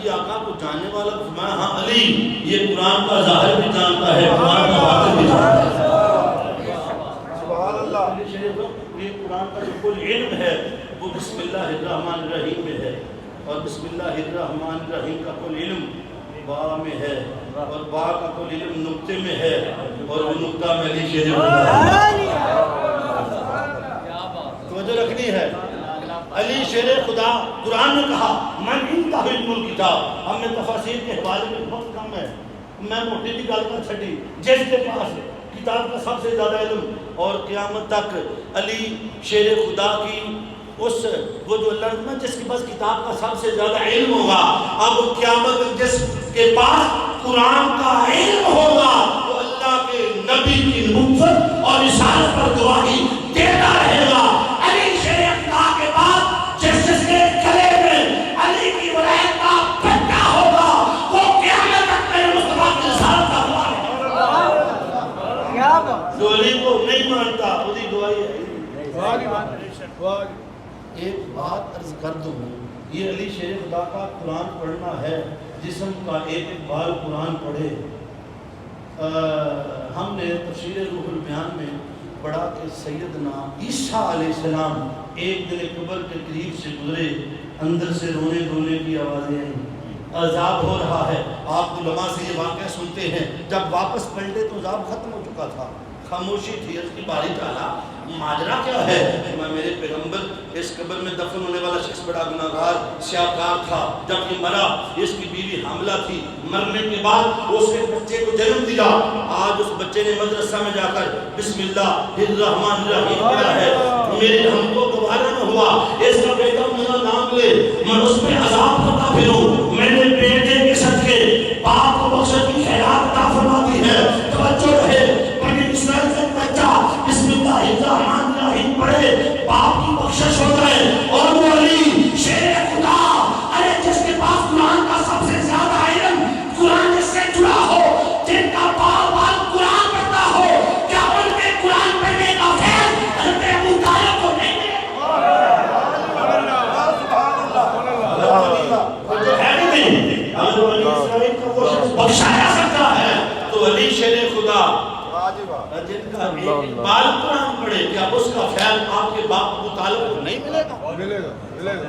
یہ آقا کو جاننے والا فرمایا ہاں علی یہ قرآن کا ظاہر بھی جانتا ہے قرآن کا باطن بھی جانتا ہے. سبحان اللہ. یہ قرآن کا جو کل علم ہے وہ بسم اللہ الرحمن الرحیم میں ہے اور بسم اللہ الرحمن الرحیم کا کل علم با میں ہے اور با کا کل علم نقطے میں ہے اور وہ نقطہ میں علی شیر خدا توجہ رکھنی ہے. علی شیر خدا قرآن نے کہا من عنده علم الکتاب. ہم نے تفاسیر کے حوالے میں بہت کم ہے میں موٹی بھی گل کر چھڈی جس کے پاس کتاب کا سب سے زیادہ علم اور قیامت تک علی شیر خدا کی اس وہ جو اللہ جس کے پاس کتاب کا سب سے زیادہ علم ہوگا اب قیامت جس کے پاس قرآن کا علم ہوگا وہ اللہ کے نبی کی نبوت اور رسالت پر گواہی دیتا رہے گا. علی شیر خدا کے بعد جس کے گلے میں علی کی ولایت کا پٹا ہوگا وہ قیامت تک میرے مصطفیٰ کی رسالت کا گواہ ہے. جو علی کو نہیں مانتا وہ دی گواہی ہے. ایک بات عرض کر دوں یہ علی شیر خدا کا قرآن پڑھنا ہے جسم کا ایک بار قرآن پڑھے. ہم نے تفسیر روح البیان میں پڑھا کہ سیدنا عیسیٰ علیہ السلام ایک دن قبر کے قریب سے گزرے اندر سے رونے دھونے کی آوازیں آئیں عذاب ہو رہا ہے. آپ علماء سے یہ واقعہ سنتے ہیں جب واپس پلٹے تو عذاب ختم ہو چکا تھا خاموشی تھی. اس کی باری تعالیٰ ماجرا کیا ہے میں میرے پیغمبر اس قبر میں دفن ہونے والا شخص بڑا گناہگار سیاہکار تھا جب یہ مرا اس کی بیوی حاملہ تھی مرنے کے بعد اس کے بچے کو جنم دیا. آج اس بچے نے مدرسہ میں جا کر بسم اللہ الرحمن الرحیم پڑھا ہے. میرے ہم کو گوارا نہ ہوا اس کا بیٹا میرا نام لے میں اس پہ عذاب کرتا پھروں. میں نے بیٹے کے صدقے باپ کو بخشت کی خیرات عطا فرما دی ہے. توجہ رہے بنی اسرائیل کا بچہ بسم اللہ الرحمن الرحیم پڑھے باپ کی بخشش ہوتا ہے. اور وہ علی شیر خدا ارے جس کے پاس قرآن کا سب سے زیادہ علم قرآن جس سے جڑا ہو جن کا بار بار قرآن پڑھتا ہو کیا ان میں قرآن پڑھنے کا فیض حضرت ابو طالب کو نہیں ملے؟ بخشا جا سکتا ہے تو علی شیر خدا جن کا بال قرآن پڑھے کیا اس کا فیض آپ کے باپ ابو طالب کو نہیں ملے گا؟ ملے گا.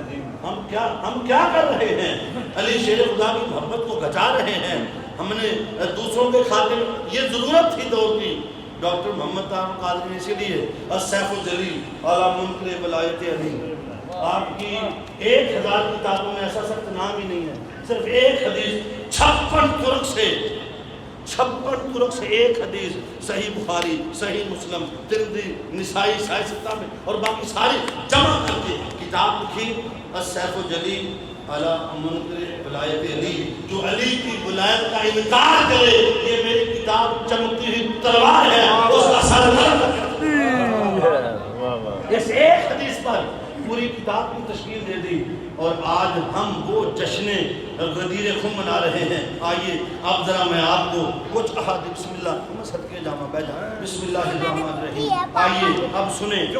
ہم کیا کر رہے ہیں علی شیر خدا کی محبت کو گھچا رہے ہیں. ہم نے دوسروں کے خاطر یہ ضرورت تھی دور کی ڈاکٹر محمد طاہر قادری نے اسی لیے السیف الجلیل اعلیٰ منکر ولایت علی آپ کی 1000 کتابوں میں ایسا سخت نام ہی نہیں ہے صرف ایک حدیث 56 طرق سے ایک حدیث صحیح بخاری صحیح مسلم ترمذی نسائی صحیح ستہ میں اور باقی ساری جمع کر کے کتاب لکھی السیف الجلیل اعلیٰ منکر ولایت علی. جو علی کی ولایت کا انکار کرے یہ میری کتاب چمکتی ہوئی تلوار ہے اس کا سر قلم اس ایک حدیث پر پوری کتاب کی تشکیل دے دی. اور آج ہم وہ جشن غدیر خم منا رہے ہیں. آئیے اب ذرا میں آپ کو کچھ احادیث بسم اللہ میں صدقے جامع بیٹھا بسم اللہ الرحمن الرحیم آئیے اب سنیں.